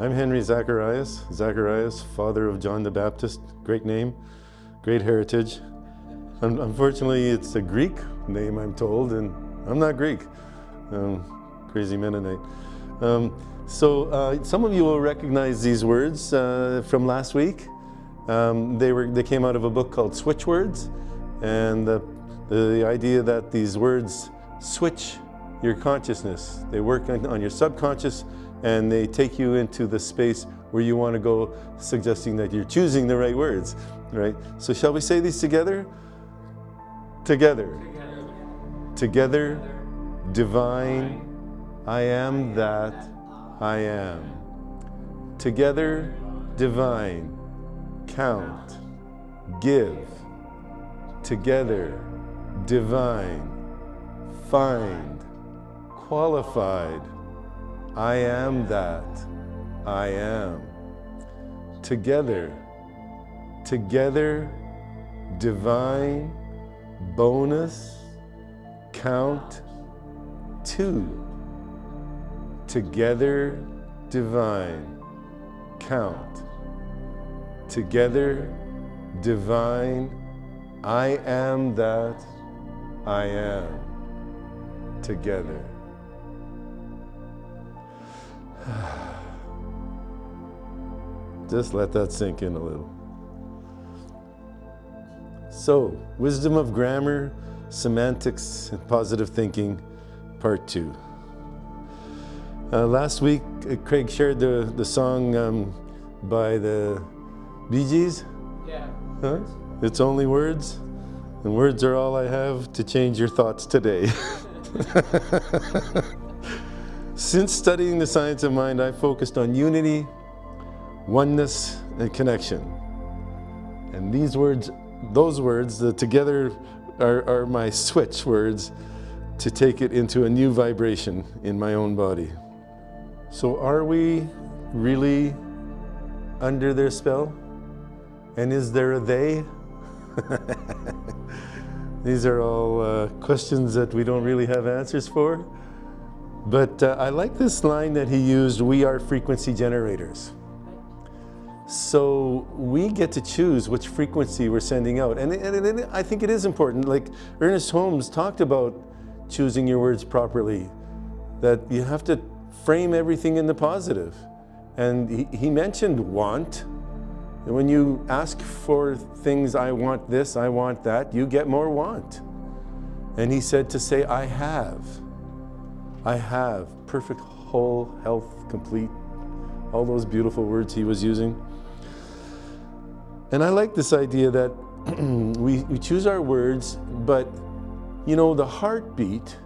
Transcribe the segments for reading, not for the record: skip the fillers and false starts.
I'm Henry Zacharias. Zacharias, father of John the Baptist. Great name, great heritage. Unfortunately, it's a Greek name, I'm told, and I'm not Greek. Crazy Mennonite. Some of you will recognize these words from last week. They came out of a book called Switch Words, and the idea that these words switch your consciousness. They work on your subconscious, and they take you into the space where you want to go, suggesting that you're choosing the right words, right? So shall we say these together? Together. Together, divine, I am that I am. Together, divine, count, give. Together, divine, find, qualified, I am that I am. Together, divine, bonus, count, two. Together, divine, count. Together, divine, I am that I am. Together. Just let that sink in a little. So, wisdom of grammar, semantics, and positive thinking, part 2. Last week, Craig shared the song by the Bee Gees. Yeah. Huh? It's only words, and words are all I have to change your thoughts today. Since studying the science of mind, I focused on unity, oneness, and connection. And those words, the together are my switch words to take it into a new vibration in my own body. So are we really under their spell? And is there a they? These are all questions that we don't really have answers for. But I like this line that he used, we are frequency generators. So we get to choose which frequency we're sending out. And I think it is important, like Ernest Holmes talked about choosing your words properly, that you have to frame everything in the positive. And he mentioned want. And when you ask for things, I want this, I want that, you get more want. And he said to say, I have, perfect, whole, health, complete, all those beautiful words he was using. And I like this idea that we choose our words, but you know, the heartbeat,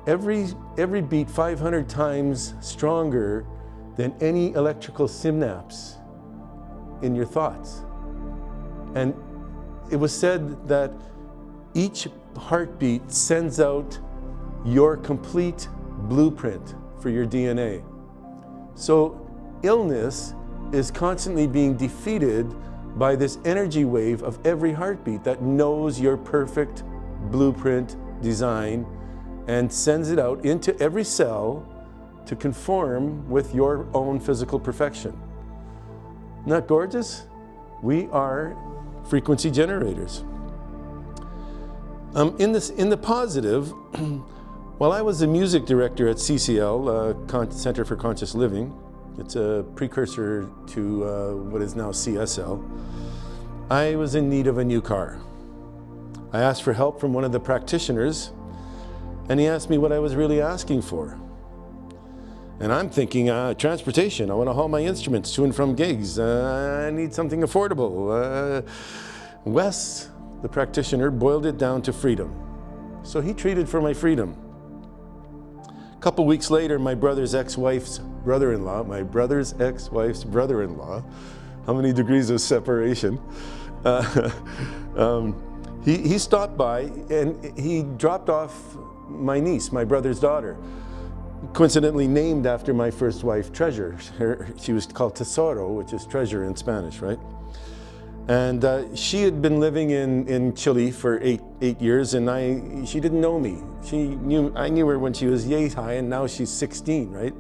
every beat 500 times stronger than any electrical synapse in your thoughts. And it was said that each heartbeat sends out your complete blueprint for your DNA. So illness is constantly being defeated by this energy wave of every heartbeat that knows your perfect blueprint design and sends it out into every cell to conform with your own physical perfection. Isn't that gorgeous? We are frequency generators. In the positive, while I was a music director at CCL, Center for Conscious Living, it's a precursor to what is now CSL, I was in need of a new car. I asked for help from one of the practitioners, and he asked me what I was really asking for. And I'm thinking, transportation. I want to haul my instruments to and from gigs. I need something affordable. Wes, the practitioner, boiled it down to freedom. So he treated for my freedom. A couple weeks later, my brother's ex-wife's brother-in-law, how many degrees of separation? He stopped by and he dropped off my niece, my brother's daughter, coincidentally named after my first wife, Treasure. She was called Tesoro, which is treasure in Spanish, right? And she had been living in Chile for eight years, and she didn't know me. I knew her when she was yay high, and now she's 16, right?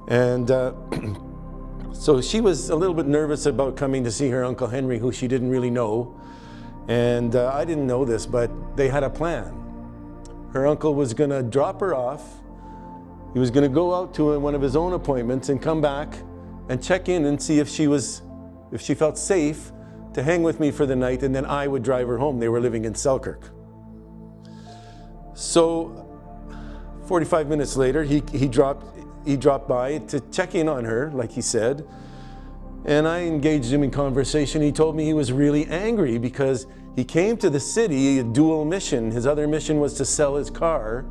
And so she was a little bit nervous about coming to see her Uncle Henry, who she didn't really know. And I didn't know this, but they had a plan. Her uncle was going to drop her off. He was going to go out to one of his own appointments and come back and check in and see if she felt safe to hang with me for the night, and then I would drive her home. They were living in Selkirk. So 45 minutes later, he dropped by to check in on her, like he said, and I engaged him in conversation. He told me he was really angry because he came to the city, a dual mission. His other mission was to sell his car,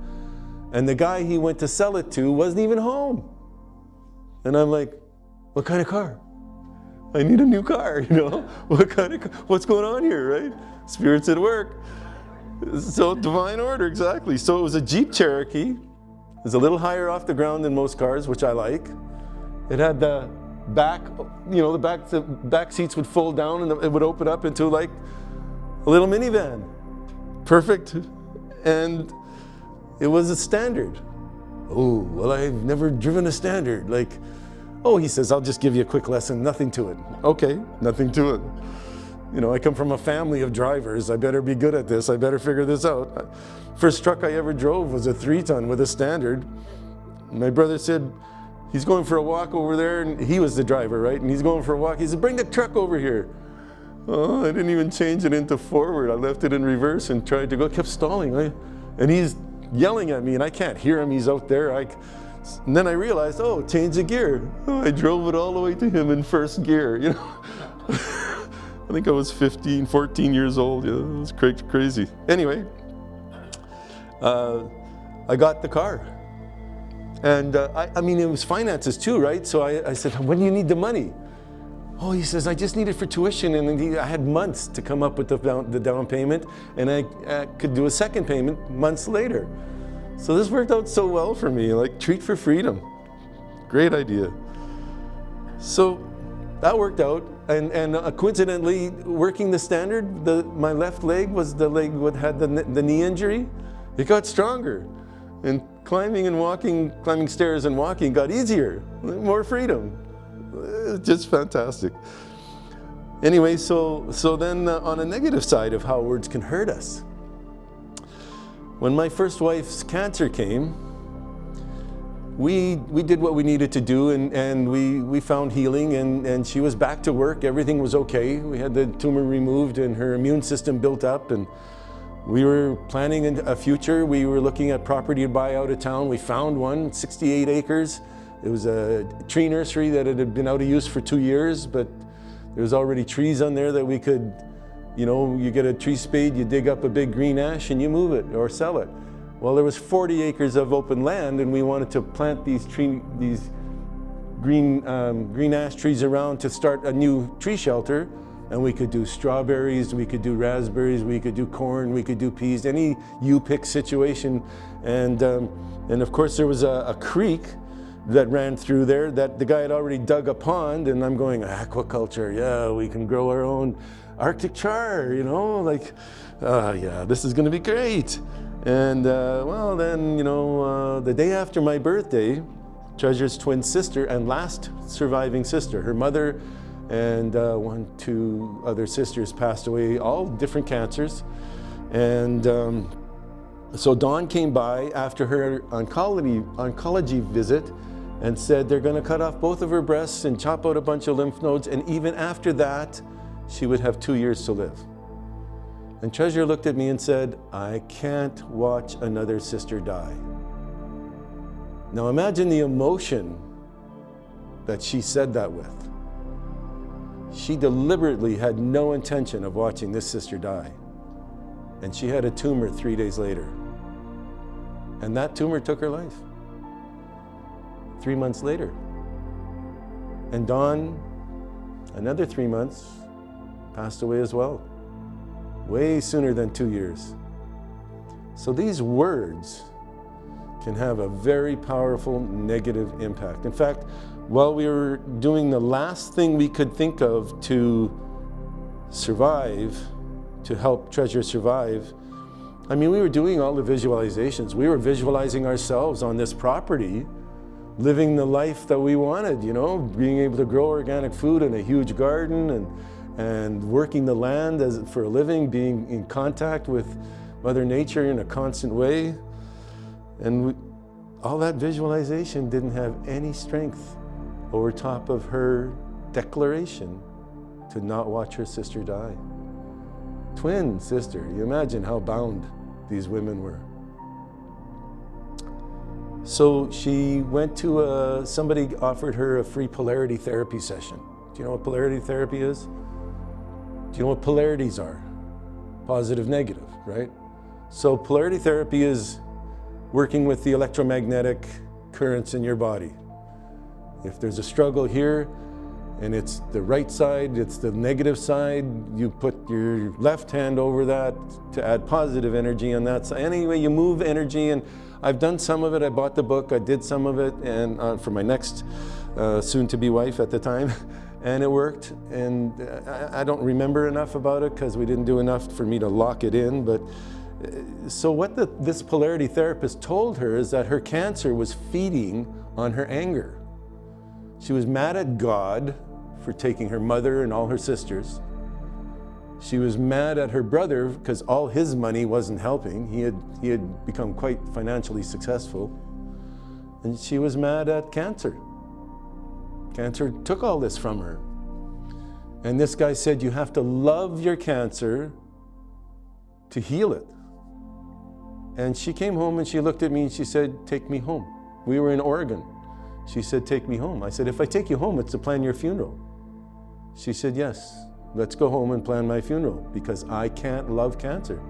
and the guy he went to sell it to wasn't even home. And I'm like, what kind of car? I need a new car, you know? What's going on here, right? Spirits at work. So divine order, exactly. So it was a Jeep Cherokee. It was a little higher off the ground than most cars, which I like. It had the back, the back seats would fold down and it would open up into like a little minivan. Perfect. And it was a standard. Oh, well, I've never driven a standard. Like, oh, he says, I'll just give you a quick lesson, nothing to it. Okay, nothing to it. You know, I come from a family of drivers. I better be good at this. I better figure this out. First truck I ever drove was a 3-ton with a standard. My brother said, he's going for a walk over there, and he was the driver, right? And he's going for a walk. He said, bring the truck over here. Oh, I didn't even change it into forward. I left it in reverse and tried to go, kept stalling. And he's yelling at me, and I can't hear him. He's out there. And then I realized, oh, change the gear. Oh, I drove it all the way to him in first gear, you know. I think I was 14 years old. Yeah, it was crazy. Anyway, I got the car. And I mean, it was finances too, right? So I said, when do you need the money? Oh, he says, I just need it for tuition. And I had months to come up with the down payment, and I could do a second payment months later. So this worked out so well for me, like treat for freedom. Great idea. So that worked out. And coincidentally, working the standard, my left leg was the leg that had the knee injury. It got stronger. And climbing stairs and walking got easier, more freedom. Just fantastic. Anyway, so then on a negative side of how words can hurt us. When my first wife's cancer came, we did what we needed to do, and we found healing, and she was back to work. Everything was okay. We had the tumor removed and her immune system built up, and we were planning a future. We were looking at property to buy out of town. We found one, 68 acres. It was a tree nursery that had been out of use for 2 years, but there was already trees on there that we could, you get a tree spade, you dig up a big green ash and you move it or sell it. Well, there was 40 acres of open land, and we wanted to plant these green ash trees around to start a new tree shelter. And we could do strawberries, we could do raspberries, we could do corn, we could do peas, any you pick situation. And of course there was a creek that ran through there that the guy had already dug a pond, and I'm going, aquaculture, yeah, we can grow our own Arctic char, yeah, this is gonna be great. And well then, the day after my birthday, Treasure's twin sister and last surviving sister, her mother and 2 other sisters passed away, all different cancers. And so Dawn came by after her oncology visit and said they're gonna cut off both of her breasts and chop out a bunch of lymph nodes, and even after that, she would have 2 years to live. And Treasure looked at me and said, I can't watch another sister die. Now imagine the emotion that she said that with. She deliberately had no intention of watching this sister die. And she had a tumor 3 days later. And that tumor took her life. 3 months later. And Dawn, another 3 months, passed away as well. Way sooner than 2 years. So these words can have a very powerful negative impact. In fact, while we were doing the last thing we could think of to survive, to help Treasure survive, we were doing all the visualizations. We were visualizing ourselves on this property living the life that we wanted, you know, being able to grow organic food in a huge garden and working the land for a living, being in contact with Mother Nature in a constant way. And all that visualization didn't have any strength over top of her declaration to not watch her sister die. Twin sister, you imagine how bound these women were. So she went to somebody offered her a free polarity therapy session. Do you know what polarity therapy is? Do you know what polarities are? Positive, negative, right? So polarity therapy is working with the electromagnetic currents in your body. If there's a struggle here and it's the right side, it's the negative side, you put your left hand over that to add positive energy on that side. Anyway, you move energy, and I've done some of it. I bought the book, I did some of it, and for my next soon-to-be wife at the time, and it worked. And I don't remember enough about it because we didn't do enough for me to lock it in. But so what this polarity therapist told her is that her cancer was feeding on her anger. She was mad at God for taking her mother and all her sisters. She was mad at her brother because all his money wasn't helping. He had become quite financially successful. And she was mad at cancer. Cancer took all this from her. And this guy said, you have to love your cancer to heal it. And she came home and she looked at me and she said, take me home. We were in Oregon. She said, take me home. I said, if I take you home, it's to plan your funeral. She said, yes, let's go home and plan my funeral because I can't love cancer.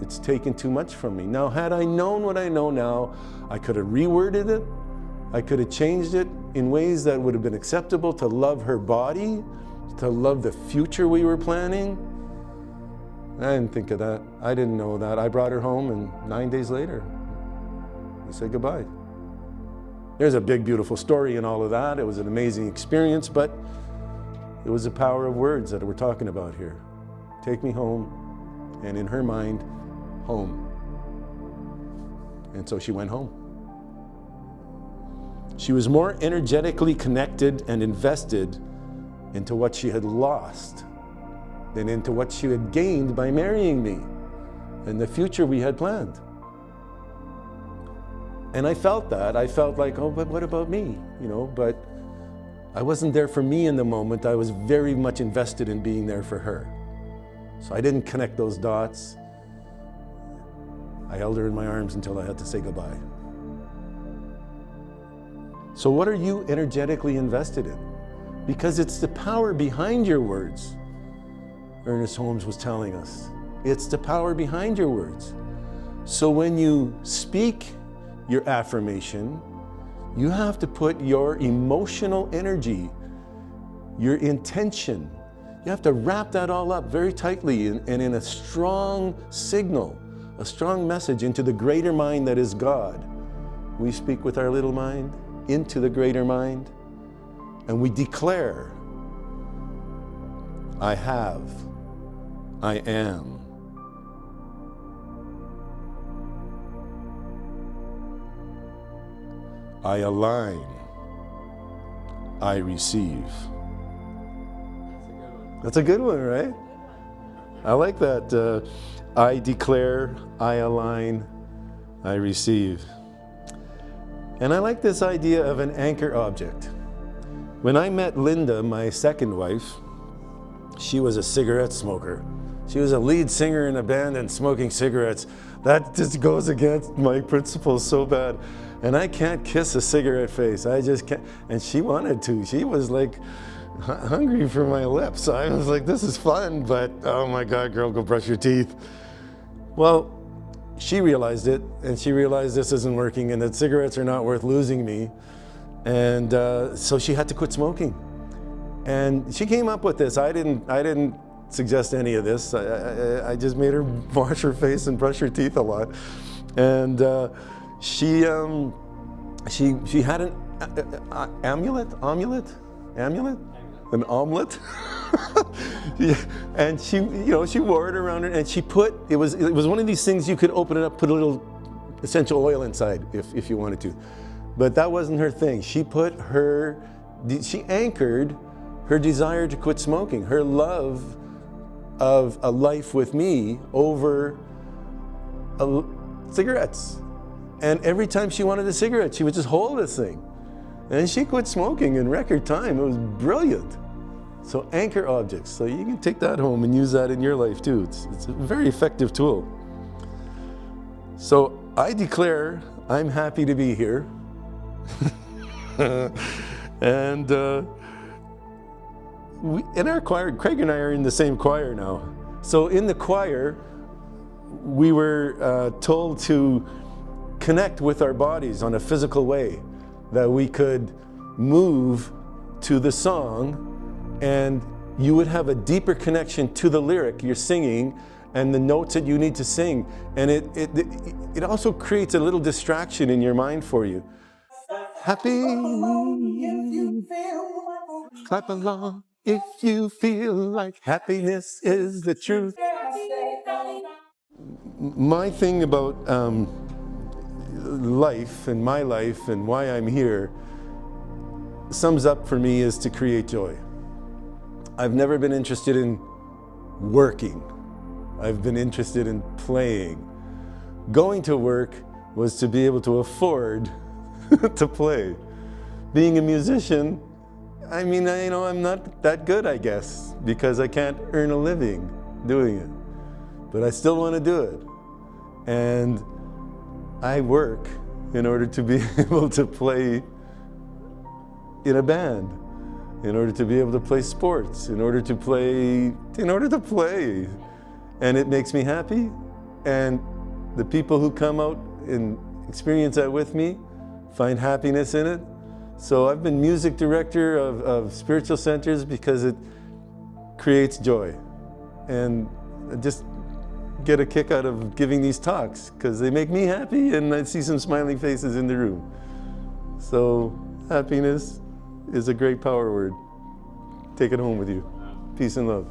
It's taken too much from me. Now, had I known what I know now, I could have reworded it. I could have changed it in ways that would have been acceptable to love her body, to love the future we were planning. I didn't think of that. I didn't know that. I brought her home, and 9 days later, we said goodbye. There's a big, beautiful story in all of that. It was an amazing experience, but it was the power of words that we're talking about here. Take me home, and in her mind, home. And so she went home. She was more energetically connected and invested into what she had lost than into what she had gained by marrying me and the future we had planned. And I felt that. I felt like, oh, but what about me? You know, but I wasn't there for me in the moment. I was very much invested in being there for her. So I didn't connect those dots. I held her in my arms until I had to say goodbye. So what are you energetically invested in? Because it's the power behind your words, Ernest Holmes was telling us. It's the power behind your words. So when you speak your affirmation, you have to put your emotional energy, your intention, you have to wrap that all up very tightly and in a strong signal, a strong message into the greater mind that is God. We speak with our little mind into the greater mind, and we declare, I have, I am. I align, I receive. That's a good one, right? I like that. I declare, I align, I receive. And I like this idea of an anchor object. When I met Linda, my second wife, she was a cigarette smoker. She was a lead singer in a band and smoking cigarettes. That just goes against my principles so bad. And I can't kiss a cigarette face. I just can't. And she wanted to. She was like hungry for my lips. I was like, this is fun, but oh my God, girl, go brush your teeth. Well, she realized it, and she realized this isn't working and that cigarettes are not worth losing me. And so she had to quit smoking. And she came up with this. I didn't suggest any of this. I just made her wash her face and brush her teeth a lot. And she had an omelet, an omelet. And she, she wore it around her, and she put, it was one of these things you could open it up, put a little essential oil inside if you wanted to. But that wasn't her thing. She anchored her desire to quit smoking, her love of a life with me over cigarettes. And every time she wanted a cigarette, she would just hold this thing. And she quit smoking in record time. It was brilliant. So anchor objects. So you can take that home and use that in your life too. It's a very effective tool. So I declare I'm happy to be here. And in our choir, Craig and I are in the same choir now. So in the choir, we were told to connect with our bodies on a physical way, that we could move to the song and you would have a deeper connection to the lyric you're singing and the notes that you need to sing. And it also creates a little distraction in your mind for you. Happy, clap along if you feel like happiness is the truth. My thing about life and my life and why I'm here sums up for me is to create joy. I've never been interested in working. I've been interested in playing. Going to work was to be able to afford to play. Being a musician, I mean, I'm not that good, I guess, because I can't earn a living doing it. But I still want to do it. And I work in order to be able to play in a band, in order to be able to play sports, in order to play. And it makes me happy. And the people who come out and experience that with me find happiness in it. So I've been music director of spiritual centers because it creates joy. And I just get a kick out of giving these talks because they make me happy and I see some smiling faces in the room. So happiness is a great power word. Take it home with you. Peace and love.